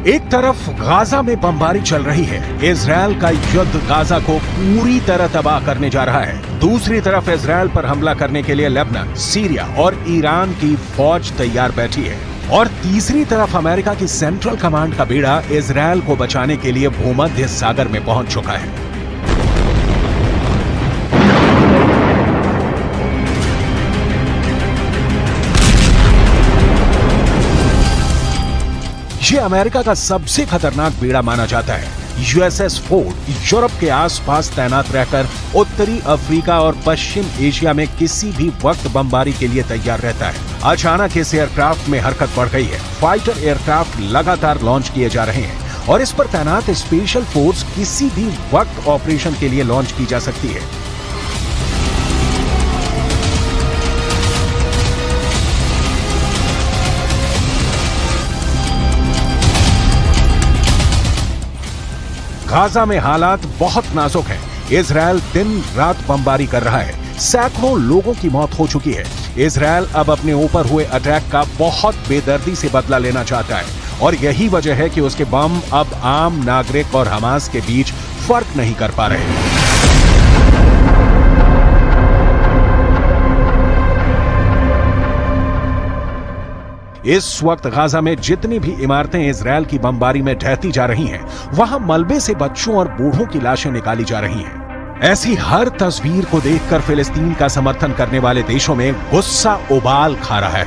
एक तरफ गाजा में बमबारी चल रही है, इजरायल का युद्ध गाजा को पूरी तरह तबाह करने जा रहा है। दूसरी तरफ इजरायल पर हमला करने के लिए लेबनान, सीरिया और ईरान की फौज तैयार बैठी है। और तीसरी तरफ अमेरिका की सेंट्रल कमांड का बेड़ा इजरायल को बचाने के लिए भूमध्य सागर में पहुंच चुका है। ये अमेरिका का सबसे खतरनाक बेड़ा माना जाता है। यूएसएस फोर्ड यूरोप के आसपास तैनात रहकर उत्तरी अफ्रीका और पश्चिम एशिया में किसी भी वक्त बमबारी के लिए तैयार रहता है। अचानक इस एयरक्राफ्ट में हरकत बढ़ गई है। फाइटर एयरक्राफ्ट लगातार लॉन्च किए जा रहे हैं और इस पर तैनात स्पेशल फोर्स किसी भी वक्त ऑपरेशन के लिए लॉन्च की जा सकती है। गाजा में हालात बहुत नाजुक हैं। इजरायल दिन रात बमबारी कर रहा है। सैकड़ों लोगों की मौत हो चुकी है। इजरायल अब अपने ऊपर हुए अटैक का बहुत बेदर्दी से बदला लेना चाहता है और यही वजह है कि उसके बम अब आम नागरिक और हमास के बीच फर्क नहीं कर पा रहे। इस वक्त गाजा में जितनी भी इमारतें इजरायल की बमबारी में ढहती जा रही हैं, वहां मलबे से बच्चों और बूढ़ों की लाशें निकाली जा रही हैं। ऐसी हर तस्वीर को देखकर फिलिस्तीन का समर्थन करने वाले देशों में गुस्सा उबाल खा रहा है।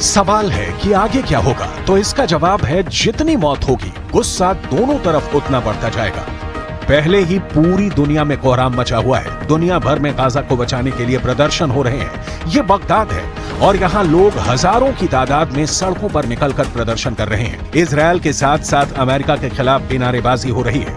सवाल है कि आगे क्या होगा, तो इसका जवाब है जितनी मौत होगी गुस्सा दोनों तरफ उतना बढ़ता जाएगा। पहले ही पूरी दुनिया में कोहराम मचा हुआ है। दुनिया भर में गाजा को बचाने के लिए प्रदर्शन हो रहे हैं। ये बगदाद है और यहाँ लोग हजारों की तादाद में सड़कों पर निकलकर प्रदर्शन कर रहे हैं। इजरायल के साथ साथ अमेरिका के खिलाफ भी नारेबाजी हो रही है।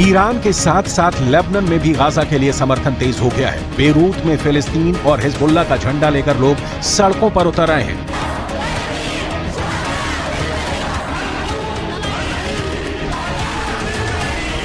ईरान के साथ साथ लेबनान में भी गाजा के लिए समर्थन तेज हो गया है। बेरूत में फिलिस्तीन और हिजबुल्लाह का झंडा लेकर लोग सड़कों पर उतर आए हैं।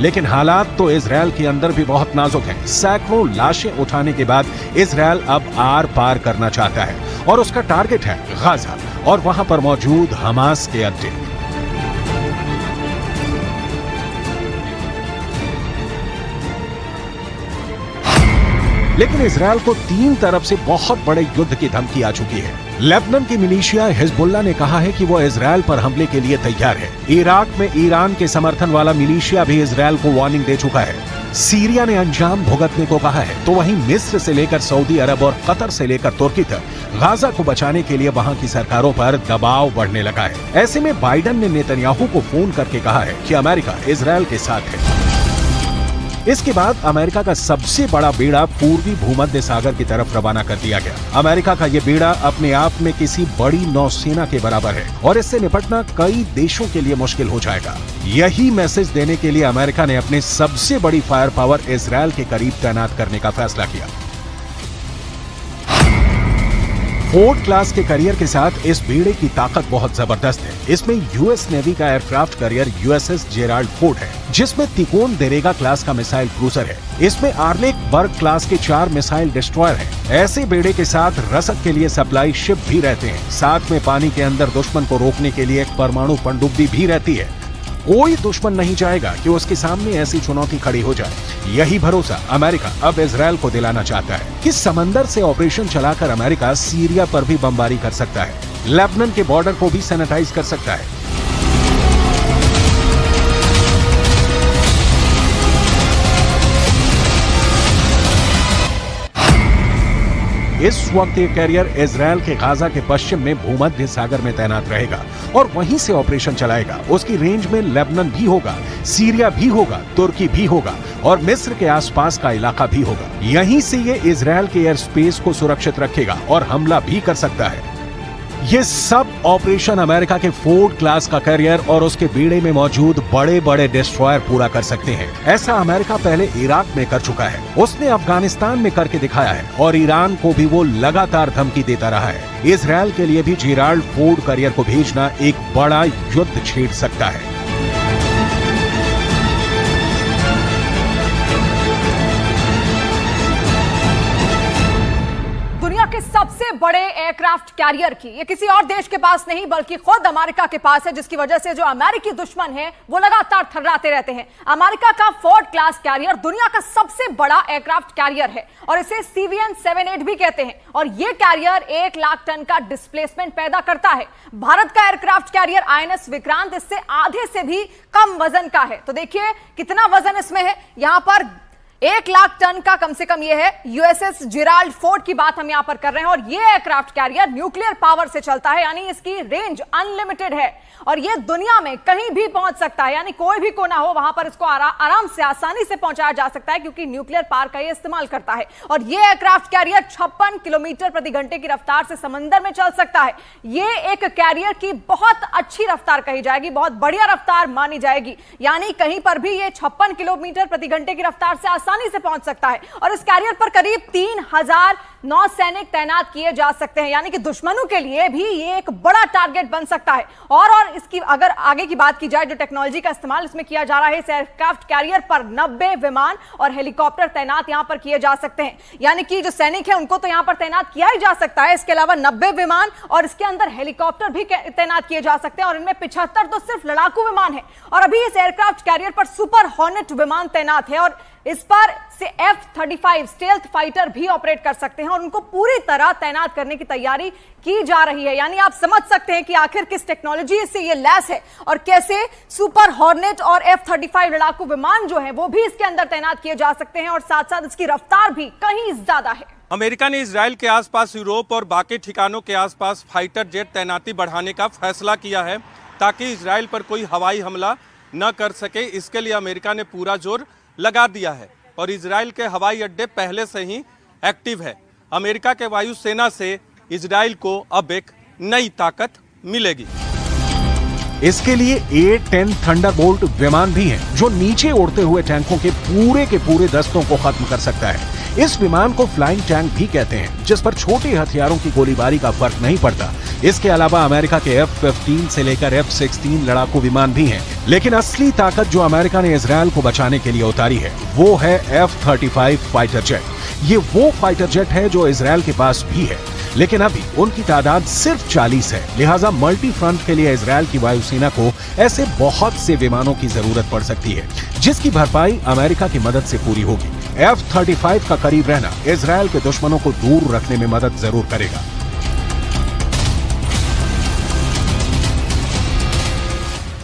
लेकिन हालात तो इजरायल के अंदर भी बहुत नाजुक हैं। सैकड़ों लाशें उठाने के बाद इजरायल अब आर पार करना चाहता है और उसका टारगेट है गाजा और वहां पर मौजूद हमास के अड्डे। लेकिन इजरायल को तीन तरफ से बहुत बड़े युद्ध की धमकी आ चुकी है। लेबनान की मिलिशिया हिजबुल्लाह ने कहा है कि वो इजरायल पर हमले के लिए तैयार है। इराक में ईरान के समर्थन वाला मिलिशिया भी इजरायल को वार्निंग दे चुका है। सीरिया ने अंजाम भुगतने को कहा है, तो वहीं मिस्र से लेकर सऊदी अरब और कतर से लेकर तुर्की तक गाजा को बचाने के लिए वहां की सरकारों पर दबाव बढ़ने लगा है। ऐसे में बाइडन ने नेतन्याहू को फोन करके कहा है कि अमेरिका इजरायल के साथ है। इसके बाद अमेरिका का सबसे बड़ा बेड़ा पूर्वी भूमध्य सागर की तरफ रवाना कर दिया गया। अमेरिका का ये बेड़ा अपने आप में किसी बड़ी नौसेना के बराबर है और इससे निपटना कई देशों के लिए मुश्किल हो जाएगा। यही मैसेज देने के लिए अमेरिका ने अपने सबसे बड़ी फायर पावर इजरायल के करीब तैनात करने का फैसला किया। फोर्ड क्लास के करियर के साथ इस बेड़े की ताकत बहुत जबरदस्त है। इसमें यूएस नेवी का aircraft carrier USS Gerald Ford है, जिसमें तिकोन देरेगा क्लास का मिसाइल क्रूजर है। इसमें आर्लेक बर्ग क्लास के 4 मिसाइल डिस्ट्रॉयर हैं। ऐसे बेड़े के साथ रसद के लिए सप्लाई शिप भी रहते हैं। साथ में पानी के अंदर दुश्मन को रोकने के लिए एक परमाणु पनडुब्बी भी रहती है। कोई दुश्मन नहीं चाहेगा कि उसके सामने ऐसी चुनौती खड़ी हो जाए। यही भरोसा अमेरिका अब इजरायल को दिलाना चाहता है कि समंदर से ऑपरेशन चलाकर अमेरिका सीरिया पर भी बमबारी कर सकता है, लेबनान के बॉर्डर को भी सैनिटाइज कर सकता है। इस वक्त ये कैरियर इजरायल के गाजा के पश्चिम में भूमध्य सागर में तैनात रहेगा और वहीं से ऑपरेशन चलाएगा। उसकी रेंज में लेबनान भी होगा, सीरिया भी होगा, तुर्की भी होगा और मिस्र के आसपास का इलाका भी होगा। यहीं से ये इजरायल के एयर स्पेस को सुरक्षित रखेगा और हमला भी कर सकता है। ये सब ऑपरेशन अमेरिका के फोर्ड क्लास का कैरियर और उसके बेड़े में मौजूद बड़े बड़े डिस्ट्रॉयर पूरा कर सकते हैं। ऐसा अमेरिका पहले इराक में कर चुका है, उसने अफगानिस्तान में करके दिखाया है और ईरान को भी वो लगातार धमकी देता रहा है। इजरायल के लिए भी जेराल्ड फोर्ड कैरियर को भेजना एक बड़ा युद्ध छेड़ सकता है। के सबसे बड़े एयरक्राफ्ट कैरियर की ये किसी और देश के पास नहीं बल्कि खुद अमेरिका के पास है, जिसकी वजह से जो अमेरिकी दुश्मन है वो लगातार थर्राते रहते हैं। अमेरिका का फोर्ड क्लास कैरियर दुनिया का सबसे बड़ा एयरक्राफ्ट कैरियर है और इसे CVN-78 भी कहते हैं और ये कैरियर 1 लाख टन का डिस्प्लेसमेंट पैदा करता है। भारत का एयरक्राफ्ट कैरियर INS विक्रांत इससे आधे से भी कम वजन का है। तो देखिए कितना वजन इसमें है, यहां पर 1 लाख टन का कम से कम ये है। USS जेराल्ड फोर्ड की बात हम यहां पर कर रहे हैं और ये एयरक्राफ्ट कैरियर न्यूक्लियर पावर से चलता है, यानी इसकी रेंज अनलिमिटेड है और ये दुनिया में कहीं भी पहुंच सकता है, यानी कोई भी कोना हो वहां पर इसको आराम से आसानी से पहुंचाया जा सकता है क्योंकि न्यूक्लियर पावर का ये इस्तेमाल करता है। और ये एयरक्राफ्ट कैरियर 56 किलोमीटर प्रति घंटे की रफ्तार से समंदर में चल सकता है। ये एक कैरियर की बहुत अच्छी रफ्तार कही जाएगी, बहुत बढ़िया रफ्तार मानी जाएगी, यानी कहीं पर भी ये 56 किलोमीटर प्रति घंटे की रफ्तार से आसानी से पहुंच सकता है। और इस कैरियर पर करीब 3000 नौसैनिक तैनात किए जा सकते हैं, यानी कि दुश्मनों के लिए भी ये एक बड़ा टारगेट बन सकता है। और इसकी अगर आगे की बात की जाए, जो टेक्नोलॉजी का इस्तेमाल इसमें किया जा रहा है, इस एयरक्राफ्ट कैरियर पर 90 विमान और हेलीकॉप्टर तैनात यहां पर किए जा सकते हैं, यानी कि जो सैनिक है उनको तो यहां पर तैनात किया ही जा सकता है। इसके अलावा 90 विमान और इसके अंदर हेलीकॉप्टर भी तैनात किए जा सकते हैं और इनमें 75 तो सिर्फ लड़ाकू विमान है। और अभी इस एयरक्राफ्ट कैरियर पर सुपर हॉर्नेट विमान तैनात है और इस पर से F-35 स्टेल्थ फाइटर भी ऑपरेट कर सकते हैं और उनको पूरी तरह तैनात करने की तैयारी की जा रही है। यानी आप समझ सकते हैं कि आखिर किस टेक्नोलॉजी से ये लैस है और कैसे सुपर हॉर्नेट और F-35 लड़ाकू विमान जो है वो भी इसके अंदर तैनात किए जा सकते हैं और साथ साथ इसकी रफ्तार भी कहीं ज्यादा है। अमेरिका ने इजराइल के आसपास यूरोप और बाकी ठिकानों के आसपास फाइटर जेट तैनाती बढ़ाने का फैसला किया है ताकि इजराइल पर कोई हवाई हमला न कर सके। इसके लिए अमेरिका ने पूरा जोर लगा दिया है और इजराइल के हवाई अड्डे पहले से ही एक्टिव है। अमेरिका के वायुसेना से इजराइल को अब एक नई ताकत मिलेगी। इसके लिए A-10 थंडरबोल्ट विमान भी हैं, जो नीचे उड़ते हुए टैंकों के पूरे दस्तों को खत्म कर सकता है। इस विमान को फ्लाइंग टैंक भी कहते हैं, जिस पर छोटे हथियारों की गोलीबारी का फर्क नहीं पड़ता। इसके अलावा अमेरिका के F-15 से लेकर F-16 लड़ाकू विमान भी हैं, लेकिन असली ताकत जो अमेरिका ने इजरायल को बचाने के लिए उतारी है वो है F-35 फाइटर जेट। ये वो फाइटर जेट है जो इजरायल के पास भी है, लेकिन अभी उनकी तादाद सिर्फ 40 है। लिहाजा मल्टी फ्रंट के लिए इजरायल की वायुसेना को ऐसे बहुत से विमानों की जरूरत पड़ सकती है, जिसकी भरपाई अमेरिका की मदद से पूरी होगी। F-35 का करीब रहना इजरायल के दुश्मनों को दूर रखने में मदद जरूर करेगा।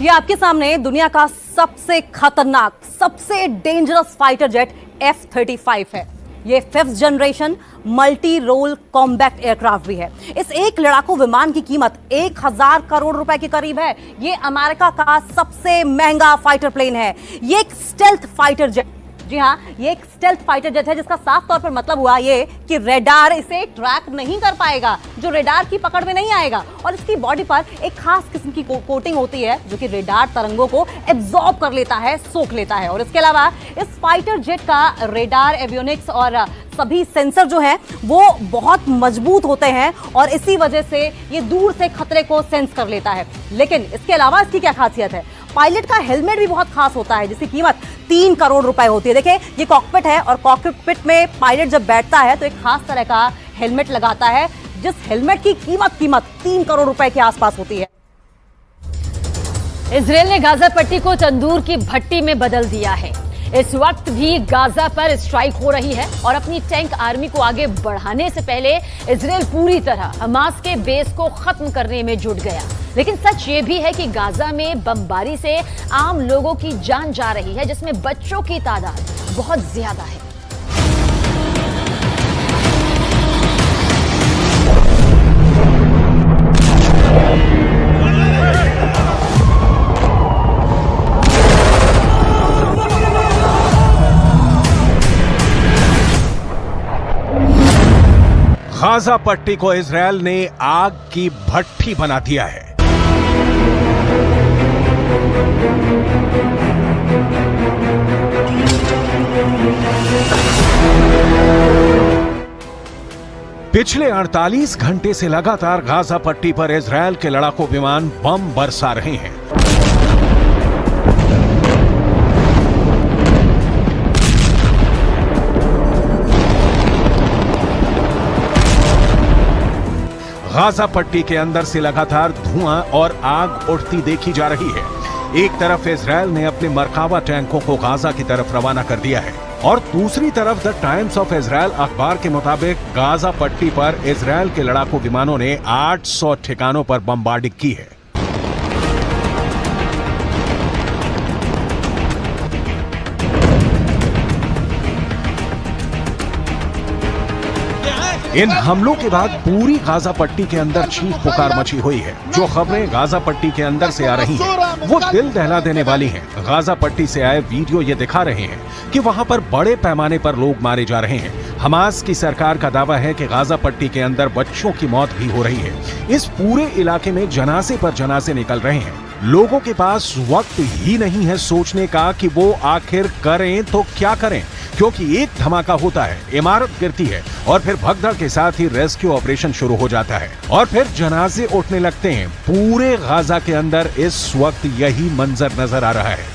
ये आपके सामने दुनिया का सबसे खतरनाक, सबसे डेंजरस फाइटर जेट F-35 है। ये 5th generation multi role combat aircraft भी है। इस एक लड़ाकू विमान की कीमत 1000 करोड़ रुपए के करीब है। ये अमेरिका का सबसे महंगा फाइटर प्लेन है। ये एक स्टेल्थ फाइटर जेट, जी हाँ, ये एक स्टेल्थ फाइटर जेट है, जिसका साफ तौर पर मतलब हुआ ये कि रेडार इसे ट्रैक नहीं कर पाएगा, जो रेडार की पकड़ में नहीं आएगा। और इसकी बॉडी पर एक खास किस्म की कोटिंग होती है जो कि रेडार तरंगों को एब्जॉर्ब कर लेता है, सोख लेता है। और इसके अलावा इस फाइटर जेट का रेडार, एवियोनिक्स और सभी सेंसर जो हैं वो बहुत मजबूत होते हैं और इसी वजह से ये दूर से खतरे को सेंस कर लेता है। लेकिन इसके अलावा इसकी क्या खासियत है? पायलट का हेलमेट भी बहुत खास होता है, जिसकी कीमत 3 करोड़ रुपए होती है। देखिए, ये कॉकपिट है और कॉकपिट में पायलट जब बैठता है तो एक खास तरह का हेलमेट लगाता है, जिस हेलमेट की कीमत 3 करोड़ रुपए के आसपास होती है। इजरायल ने गाजा पट्टी को तंदूर की भट्टी में बदल दिया है। इस वक्त भी गाजा पर स्ट्राइक हो रही है और अपनी टैंक आर्मी को आगे बढ़ाने से पहले इजरायल पूरी तरह हमास के बेस को खत्म करने में जुट गया। लेकिन सच ये भी है कि गाजा में बमबारी से आम लोगों की जान जा रही है, जिसमें बच्चों की तादाद बहुत ज्यादा है। गाजा पट्टी को इजरायल ने आग की भट्टी बना दिया है। पिछले 48 घंटे से लगातार गाजा पट्टी पर इजरायल के लड़ाकू विमान बम बरसा रहे हैं। गाजा पट्टी के अंदर से लगातार धुआं और आग उठती देखी जा रही है। एक तरफ इजरायल ने अपने मरकावा टैंकों को गाजा की तरफ रवाना कर दिया है और दूसरी तरफ द टाइम्स ऑफ इजरायल अखबार के मुताबिक गाजा पट्टी पर इजरायल के लड़ाकू विमानों ने 800 ठिकानों पर बमबार्डिंग की है। इन हमलों के बाद पूरी गाजा पट्टी के अंदर चीख पुकार मची हुई है। जो खबरें गाजा पट्टी के अंदर से आ रही हैं, वो दिल दहला देने वाली हैं। गाजा पट्टी से आए वीडियो ये दिखा रहे हैं कि वहां पर बड़े पैमाने पर लोग मारे जा रहे हैं। हमास की सरकार का दावा है कि गाजा पट्टी के अंदर बच्चों की मौत भी हो रही है। इस पूरे इलाके में जनाजे पर जनाजे निकल रहे हैं। लोगों के पास वक्त ही नहीं है सोचने का कि वो आखिर करें तो क्या करें, क्योंकि एक धमाका होता है, इमारत गिरती है और फिर भगदड़ के साथ ही रेस्क्यू ऑपरेशन शुरू हो जाता है और फिर जनाजे उठने लगते हैं। पूरे गाजा के अंदर इस वक्त यही मंजर नजर आ रहा है।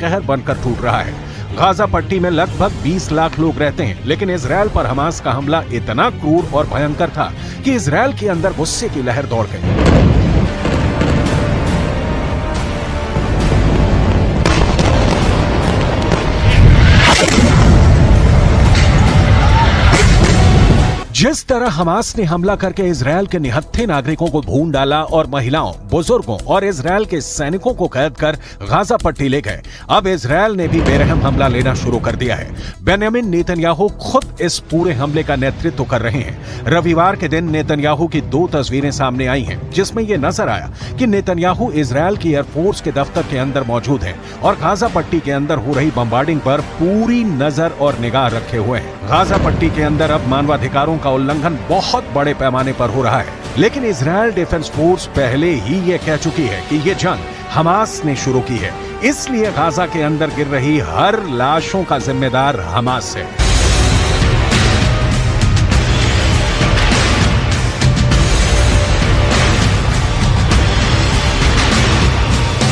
कहर बनकर टूट रहा है। गाजा पट्टी में लगभग 20 लाख लोग रहते हैं, लेकिन इजरायल पर हमास का हमला इतना क्रूर और भयंकर था कि इजरायल के अंदर गुस्से की लहर दौड़ गई। जिस तरह हमास ने हमला करके इजरायल के निहत्थे नागरिकों को भून डाला और महिलाओं, बुजुर्गों और इजरायल के सैनिकों को कैद कर गाजा पट्टी ले गए, अब इजरायल ने भी बेरहम हमला लेना शुरू कर दिया है। बेंयामिन नेतन्याहू खुद इस पूरे हमले का नेतृत्व कर रहे हैं। रविवार के दिन नेतन्याहू की 2 तस्वीरें सामने आई हैं, जिसमें यह नजर आया कि नेतन्याहू इजरायल की एयरफोर्स के दफ्तर के अंदर मौजूद हैं और गाजा पट्टी के अंदर हो रही बमबार्डिंग पर पूरी नजर और निगाह रखे हुए हैं। गाजा पट्टी के अंदर अब मानवाधिकारों का उल्लंघन बहुत बड़े पैमाने पर हो रहा है, लेकिन इजरायल डिफेंस फोर्स पहले ही ये कह चुकी है कि ये जंग हमास ने शुरू की है, इसलिए गाजा के अंदर गिर रही हर लाशों का जिम्मेदार हमास है।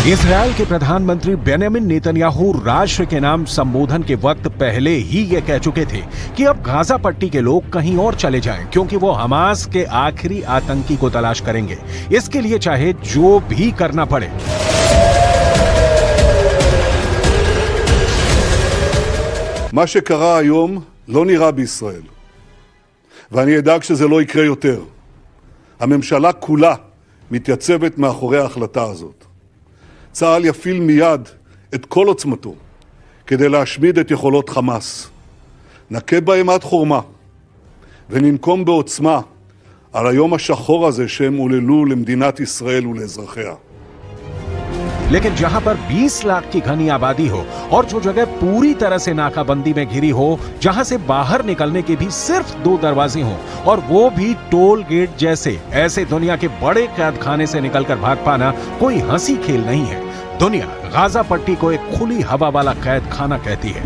इजरायल के प्रधानमंत्री बेंयामिन नेतन्याहू राष्ट्र के नाम संबोधन के वक्त पहले ही ये कह चुके थे कि अब गाजा पट्टी के लोग कहीं और चले जाएं, क्योंकि वो हमास के आखिरी आतंकी को तलाश करेंगे, इसके लिए चाहे जो भी करना पड़े। מה שקרה היום לא נראה בישראל, ואני אדאג שזה לא יקרה יותר. הממשלה כולה מתייצבת מאחורי ההחלטה הזאת. צה"ל יפעיל מיד את כל עוצמתו כדי להשמיד את יכולות חמאס. נכה בהם עד חורמה וננקום בעוצמה על היום השחור הזה שהם עוללו למדינת ישראל ולאזרחיה. लेकिन जहां पर 20 लाख की घनी आबादी हो और जो जगह पूरी तरह से नाकाबंदी में घिरी हो, जहां से बाहर निकलने के भी सिर्फ 2 दरवाजे हों और वो भी टोल गेट जैसे, ऐसे दुनिया के बड़े कैद खाने से निकलकर भाग पाना कोई हंसी खेल नहीं है। दुनिया गाजा पट्टी को एक खुली हवा वाला कैद खाना कहती है।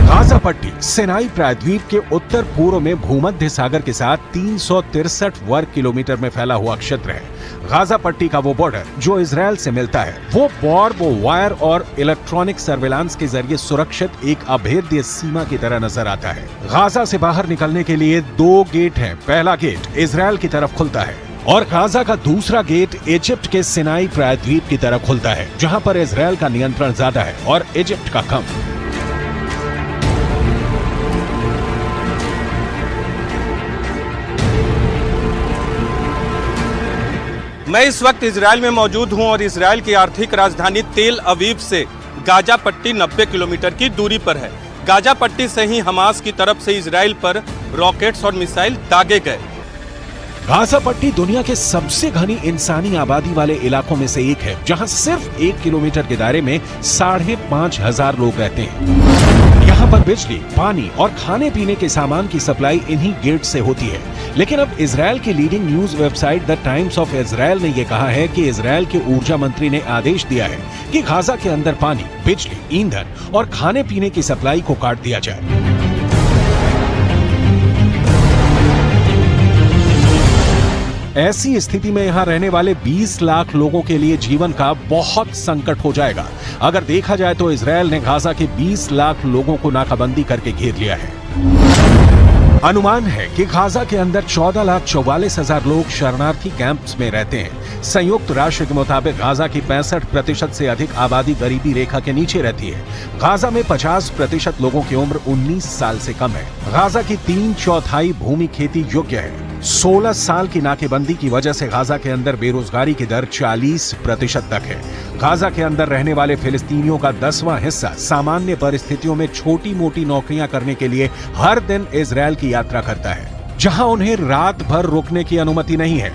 गाजा पट्टी सिनाई प्रायद्वीप के उत्तर पूर्व में भूमध्य सागर के साथ 363 वर्ग किलोमीटर में फैला हुआ क्षेत्र है। गाजा पट्टी का वो बॉर्डर जो इजराइल से मिलता है, वो बार्ब वायर और इलेक्ट्रॉनिक सर्विलांस के जरिए सुरक्षित एक अभेद्य सीमा की तरह नजर आता है। गाजा से बाहर निकलने के लिए 2 गेट हैं। पहला गेट इजराइल की तरफ खुलता है और गाजा का दूसरा गेट इजिप्ट के सिनाई प्रायद्वीप की तरफ खुलता है, जहां पर इजराइल का नियंत्रण ज्यादा है और इजिप्ट का कम। मैं इस वक्त इजराइल में मौजूद हूं और इजराइल की आर्थिक राजधानी तेल अवीव से गाजा पट्टी 90 किलोमीटर की दूरी पर है। गाजा पट्टी से ही हमास की तरफ से इजराइल पर रॉकेट्स और मिसाइल दागे गए। गाजा पट्टी दुनिया के सबसे घनी इंसानी आबादी वाले इलाकों में से एक है, जहां सिर्फ 1 किलोमीटर के दायरे में 5,500 लोग रहते हैं। यहाँ पर बिजली, पानी और खाने पीने के सामान की सप्लाई इन्हीं गेट से होती है। लेकिन अब इजराइल की leading news website the times of Israel ने यह कहा है कि इजराइल के ऊर्जा मंत्री ने आदेश दिया है कि गाजा के अंदर पानी, बिजली, ईंधन और खाने पीने की सप्लाई को काट दिया जाए। ऐसी स्थिति में यहां रहने वाले 20 लाख लोगों के लिए जीवन का बहुत संकट हो जाएगा। अगर देखा जाए तो इजराइल ने गाजा के 20 लाख लोगों को नाकाबंदी करके घेर लिया है। अनुमान है कि गाजा के अंदर 14,44,000 लोग शरणार्थी कैंप्स में रहते हैं। संयुक्त राष्ट्र के मुताबिक गाजा की 65% से अधिक आबादी गरीबी रेखा के नीचे रहती है। गाजा में 50% लोगों की उम्र 19 साल से कम है। गाजा की 3/4 भूमि खेती योग्य है। 16 साल की नाकेबंदी की वजह से गाजा के अंदर बेरोजगारी की दर 40% तक है। गाजा के अंदर रहने वाले फिलिस्तीनियों का 10वां हिस्सा सामान्य परिस्थितियों में छोटी मोटी नौकरियां करने के लिए हर दिन इजराइल की यात्रा करता है, जहां उन्हें रात भर रुकने की अनुमति नहीं है।